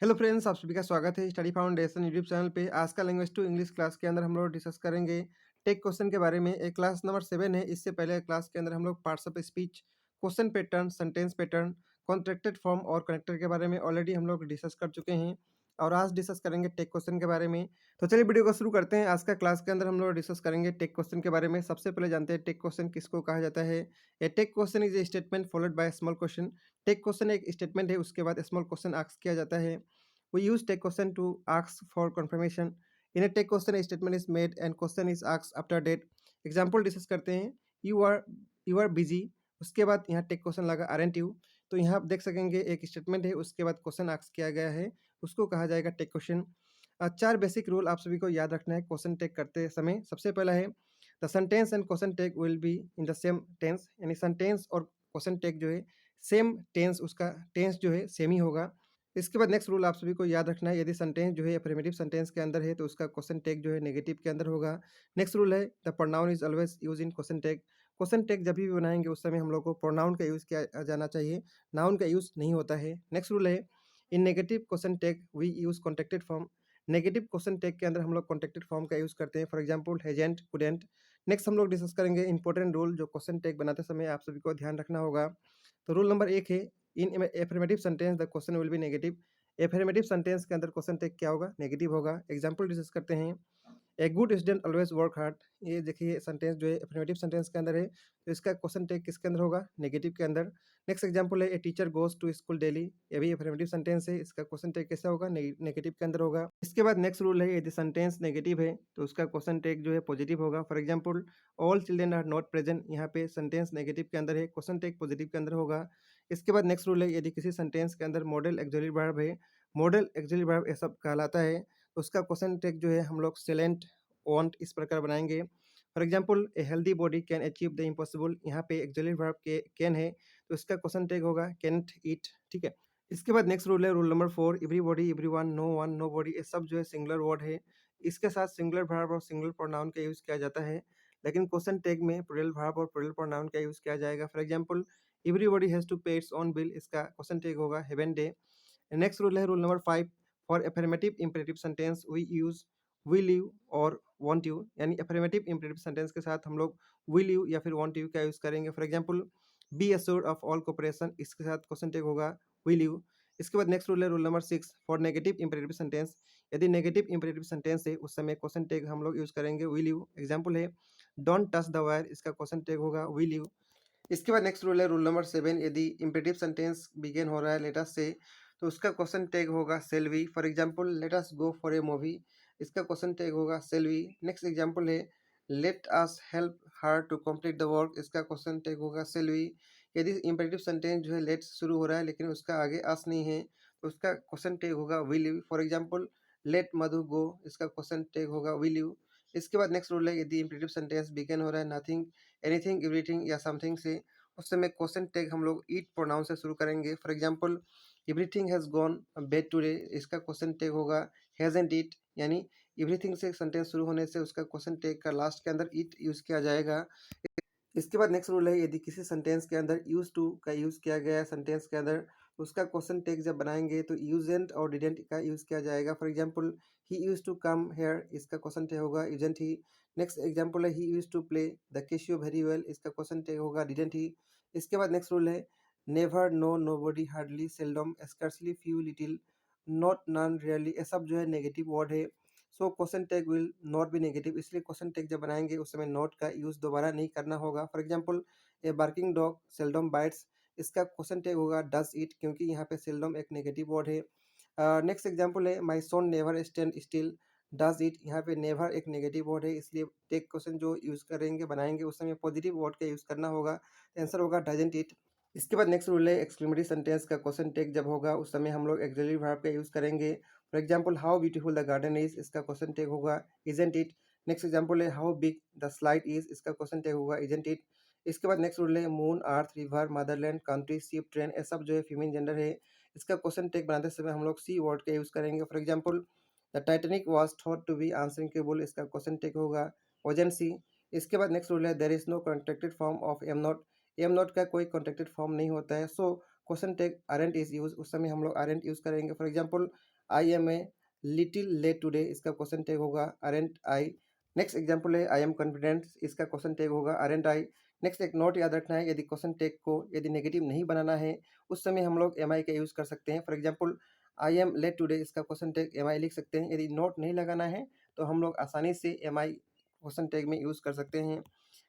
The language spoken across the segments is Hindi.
हेलो फ्रेंड्स, आप सभी का स्वागत है स्टडी फाउंडेशन यूट्यूब चैनल पे। आज का लैंग्वेज टू इंग्लिश क्लास के अंदर हम लोग डिस्कस करेंगे टेक क्वेश्चन के बारे में। एक क्लास नंबर 7 है। इससे पहले क्लास के अंदर हम लोग parts of speech, question pattern, sentence pattern, contracted form और कनेक्टर के बारे में ऑलरेडी हम लोग डिस्कस कर चुके हैं और आज डिस्कस करेंगे टेक क्वेश्चन के बारे में। तो चलिए वीडियो को शुरू करते हैं। आज का क्लास के अंदर हम लोग डिस्कस करेंगे टेक क्वेश्चन के बारे में। सबसे पहले जानते हैं टेक क्वेश्चन किसको कहा जाता है। A tag question is a statement followed by small question. Tag question एक स्टेटमेंट है, उसके बाद स्मॉल क्वेश्चन आस्क किया जाता है। We use take question to ask for confirmation. In a take question, a statement is made and question is asked after date. Example discuss करते हैं। You are busy। उसके बाद यहाँ टेक क्वेश्चन लगा aren't you। तो यहाँ आप देख सकेंगे एक स्टेटमेंट है, उसके बाद क्वेश्चन आस्क किया गया है, उसको कहा जाएगा टेक क्वेश्चन। चार बेसिक रूल आप सभी को याद रखना है क्वेश्चन टेक करते समय। सबसे पहला है the sentence and question tag will be in the same tense, यानी सेंटेंस और क्वेश्चन टेक जो है सेम टेंस, उसका टेंस जो है सेम ही होगा। इसके बाद नेक्स्ट रूल आप सभी को याद रखना है, यदि सेंटेंस जो है अफर्मेटिव सेंटेंस के अंदर है तो उसका क्वेश्चन टेक जो है नेगेटिव के अंदर होगा। नेक्स्ट रूल है the pronoun is always use in question tag. Question tag जब भी बनाएंगे उस समय हम लोग को प्रोनाउन का यूज़ किया जाना चाहिए, नाउन का यूज़ नहीं होता है। नेक्स्ट रूल है in negative question tag we use contracted form. Negative question tag के अंदर हम लोग कॉन्टेक्टेड फॉर्म का यूज़ करते हैं, फॉर एग्जाम्पल हैजेंट, कुडेंट। नेक्स्ट हम लोग डिस्कस करेंगे इंपॉर्टेंट रूल जो क्वेश्चन टेक बनाते समय आप सभी को ध्यान रखना होगा। तो रूल नंबर 1 है in affirmative sentence the question will be negative. Affirmative sentence के अंदर क्वेश्चन टेक क्या होगा, नेगेटिव होगा। एग्जाम्पल डिस्कस करते हैं। A good student always work hard. ये देखिए सेंटेंस जो है एफर्मेटिव सेंटेंस के अंदर है, तो इसका क्वेश्चन टेक किसके अंदर होगा, नेगेटिव के अंदर। नेक्स्ट एग्जांपल है a teacher goes to school daily. ये भी एफर्मेटिव सेंटेंस है, इसका क्वेश्चन टेक कैसा होगा, नेगेटिव के अंदर होगा। इसके बाद नेक्स्ट रूल है यदि सेंटेंस नेगेटिव है तो उसका क्वेश्चन टेक जो है पॉजिटिव होगा। For example all children are not present, यहाँ पे सेंटेंस नेगेटिव के अंदर है, क्वेश्चन टेक पॉजिटिव के अंदर होगा। इसके बाद नेक्स्ट रूल है यदि किसी सेंटेंस के अंदर मॉडल एक्सिलरी वर्ब है, मॉडल एक्सिलरी वर्ब ये सब कहलाता है, तो उसका क्वेश्चन टेक जो है हम लोग सेलेंट वांट इस प्रकार बनाएंगे। For example a healthy body can achieve the impossible. यहाँ पे एक्सिलरी वर्ब के कैन है, तो इसका क्वेश्चन टेक होगा कैंट ईट। ठीक है। इसके बाद नेक्स्ट रूल है rule number 4 everybody, everyone, no one, nobody, ये सब जो है सिंगुलर वर्ड है। इसके साथ सिंगुलर वर्ब और सिंगुलर प्रोनाउन का यूज़ किया जाता है, लेकिन क्वेश्चन टेक में प्लूरल वर्ब और प्लूरल प्रोनाउन का यूज़ किया जाएगा। For example everybody has to pay its own bill, इसका क्वेश्चन टेक होगा हेवन डे। नेक्स्ट रूल है rule number 5 for affirmative imperative sentence we use will you और वांट यू, यानी अफर्मेटिव इंपेरेटिव सेंटेंस के साथ हम लोग विल यू या फिर वांट यू का यूज़ करेंगे। For example be assured of all cooperation, इसके साथ क्वेश्चन टेक होगा विल यू। इसके बाद नेक्स्ट रूल है rule number 6 for negative imperative sentence. यदि नेगेटिव इंपेरेटिव सेंटेंस है उस समय क्वेश्चन टेक हम लोग यूज़ करेंगे विल यू। एग्जाम्पल है डोंट टच द वायर, इसका क्वेश्चन टेक होगा विल यू। इसके बाद नेक्स्ट रूल है रूल नंबर 7 यदि इंपेरेटिव सेंटेंस बिगिन हो रहा है लेट अस से, तो उसका क्वेश्चन टैग होगा shall we. For example let us go for a movie, इसका क्वेश्चन टैग होगा शेल वी। नेक्स्ट एग्जांपल है let us help her to complete the work, इसका क्वेश्चन टैग होगा शेल वी। यदि इंपेरेटिव सेंटेंस जो है लेट शुरू हो रहा है लेकिन उसका आगे अस नहीं है, तो उसका क्वेश्चन टैग होगा will you. For example let Madhu go, इसका क्वेश्चन टैग होगा विल यू। इसके बाद नेक्स्ट रूल है यदि इंपेरेटिव सेंटेंस बिगिन हो रहा है नथिंग, एनीथिंग, एवरीथिंग या समथिंग से, उस समय क्वेश्चन टैग हम लोग ईट प्रोनाउन से शुरू करेंगे। For example everything has gone bad today, इसका क्वेश्चन टैग होगा हैज़न्ट इट, यानी एवरीथिंग से सेंटेंस शुरू होने से उसका क्वेश्चन टैग का लास्ट के अंदर इट यूज़ किया जाएगा। इसके बाद नेक्स्ट रूल है यदि किसी सेंटेंस के अंदर यूज टू का यूज़ किया गया है सेंटेंस के अंदर, तो उसका क्वेश्चन टैग जब बनाएंगे तो यूजेंट और डिडेंट का यूज़ किया जाएगा। For example he used to come here, इसका क्वेश्चन टैग होगा यूजेंट ही। नेक्स्ट एग्जांपल है he used to play the Casio very well, इसका क्वेश्चन टैग होगा डिडेंट ही। इसके बाद नेक्स्ट रूल है never, no, nobody, hardly, seldom, scarcely, few, little, not, none, rarely, ये सब जो है नेगेटिव वर्ड है। So question tag will not be negative, इसलिए क्वेश्चन टैग जब बनाएंगे उस समय नॉट का यूज़ दोबारा नहीं करना होगा। For example a barking dog seldom bites, इसका क्वेश्चन टैग होगा डज इट, क्योंकि यहाँ पे सेल्डम एक नेगेटिव वर्ड है। नेक्स्ट एग्जांपल है my son never stand still, does it, यहाँ पे नेवर एक नेगेटिव वर्ड है, इसलिए टैग क्वेश्चन जो यूज़ करेंगे बनाएंगे उस समय पॉजिटिव वर्ड का यूज़ करना होगा। आंसर होगा डजंट इट। इसके बाद नेक्स्ट रूल है एक्सक्लेमेटरी सेंटेंस का क्वेश्चन टैग जब होगा उस समय हम लोग एक्सिलरी वर्ब का यूज़ करेंगे। For example how beautiful the garden is, इसका क्वेश्चन टैग होगा इजंट इट। नेक्स्ट एग्जांपल है how big the slide is, इसका क्वेश्चन टैग होगा इजंट इट। इसके बाद नेक्स्ट रूल है moon, earth, river, motherland, country, ship, train, ये सब जो है फीमेल जेंडर है, इसका क्वेश्चन टैग बनाते समय हम लोग सी वर्ड का यूज़ करेंगे। For example the Titanic was thought to be unsinkable, इसका क्वेश्चन टैग होगा वजन सी। इसके बाद नेक्स्ट रूल है there is no contracted form of am not, am not का कोई कॉन्ट्रैक्टेड फॉर्म नहीं होता है। So question tag aren't is use, उस समय हम लोग आरएंट यूज करेंगे। For example I am a little late today, इसका क्वेश्चन टैग होगा आरएंट आई। नेक्स्ट एग्जांपल है आई एम कॉन्फिडेंट, इसका क्वेश्चन टैग होगा आरएंट आई। नेक्स्ट एक नोट याद रखना है, यदि क्वेश्चन टैग को यदि नेगेटिव नहीं बनाना है उस समय हम लोग एम आई का यूज़ कर सकते हैं। For example I am late today, इसका क्वेश्चन टैग एम आई लिख सकते हैं। यदि नोट नहीं लगाना है तो हम लोग आसानी से एम आई क्वेश्चन टैग में यूज़ कर सकते हैं।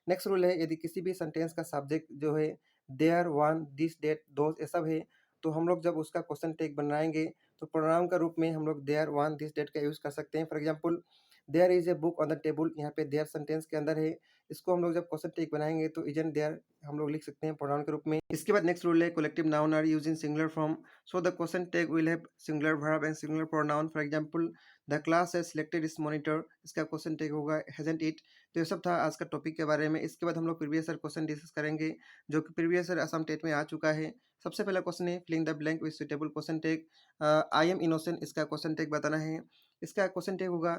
नेक्स्ट रूल है, यदि किसी भी सेंटेंस का सब्जेक्ट जो है there, one, this, that, those ये सब है, तो हम लोग जब उसका क्वेश्चन टैग बनाएंगे तो प्रोनाउन का रूप में हम लोग देयर, वन, दिस, डेट का यूज़ कर सकते हैं। For example there is a book on the table, यहाँ पे देयर सेंटेंस के अंदर है, इसको हम लोग जब क्वेश्चन टैग बनाएंगे तो इजंट देयर हम लोग लिख सकते हैं प्रोनाउन के रूप में। इसके बाद नेक्स्ट रूल है, collective noun are use in singular form, so the question tag will have singular verb and singular pronoun. For example the class has selected its monitor, इसका क्वेश्चन टैग होगा हैजंट इट। तो ये सब था आज का टॉपिक के बारे में। इसके बाद हम लोग प्रीवियस ईयर क्वेश्चन डिस्कस करेंगे जो कि प्रीवियस ईयर असम टेट में आ चुका है। सबसे पहला क्वेश्चन है filling the blank with suitable question tag. I am innocent, इसका क्वेश्चन टैग बताना है। इसका क्वेश्चन टैग होगा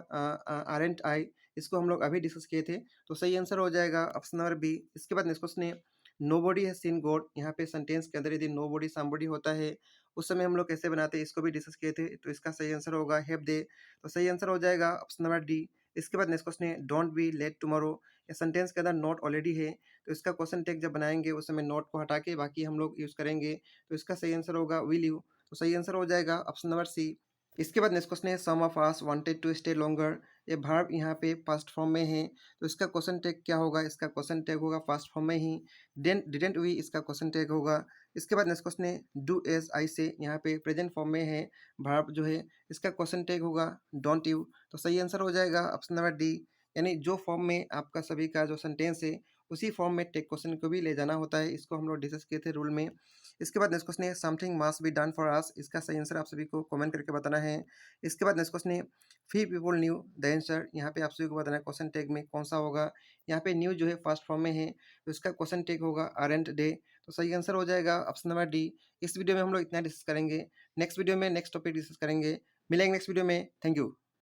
आरएंट आई, इसको हम लोग अभी डिस्कस किए थे, तो सही आंसर हो जाएगा ऑप्शन नंबर बी। इसके बाद नेक्स्ट क्वेश्चन है नोबडी हैज सीन गॉड, यहाँ पे सेंटेंस के अंदर यदि नोबडी समबडी होता है उस समय हम लोग कैसे बनाते हैं, इसको भी डिस्कस किए थे, तो इसका सही आंसर होगा हैव दे, तो सही आंसर हो जाएगा ऑप्शन नंबर डी। इसके बाद नेक्स्ट क्वेश्चन है डोंट बी लेट टुमारो, ये सेंटेंस के अंदर नॉट ऑलरेडी है, तो इसका क्वेश्चन टैग जब बनाएंगे उस समय नॉट को हटा के बाकी हम लोग यूज करेंगे, तो इसका सही आंसर होगा विल यू, तो सही आंसर हो जाएगा ऑप्शन नंबर सी। इसके बाद नेक्स्ट क्वेश्चन है some of us wanted to stay longer, ये वर्ब यहाँ पे पास्ट फॉर्म में है, तो इसका क्वेश्चन टैग क्या होगा, इसका क्वेश्चन टैग होगा पास्ट फॉर्म में ही। डिडंट वी, इसका क्वेश्चन टैग होगा। इसके बाद नेक्स्ट क्वेश्चन है डू एज आई से, यहाँ पे प्रेजेंट फॉर्म में है वर्ब जो है, इसका क्वेश्चन टैग होगा डोंट यू, तो सही आंसर हो जाएगा ऑप्शन नंबर डी। यानी जो फॉर्म में आपका सभी का जो सेंटेंस है उसी फॉर्म में टेक क्वेश्चन को भी ले जाना होता है, इसको हम लोग डिस्कस किए थे रूल में। इसके बाद नेक्स्ट क्वेश्चन है something must be done for us, इसका सही आंसर आप सभी को कमेंट करके बताना है। इसके बाद नेक्स्ट क्वेश्चन है फी पीपल न्यू द आंसर, यहाँ पे आप सभी को बताना है क्वेश्चन टैग में कौन सा होगा। यहाँ पे न्यू जो है फर्स्ट फॉर्म में है, तो इसका क्वेश्चन टैग होगा आरएंट डे, तो सही आंसर हो जाएगा ऑप्शन नंबर डी। इस वीडियो में हम लोग इतना डिस्कस करेंगे, नेक्स्ट वीडियो में नेक्स्ट टॉपिक डिस्कस करेंगे। मिलेंगे नेक्स्ट वीडियो में, थैंक यू।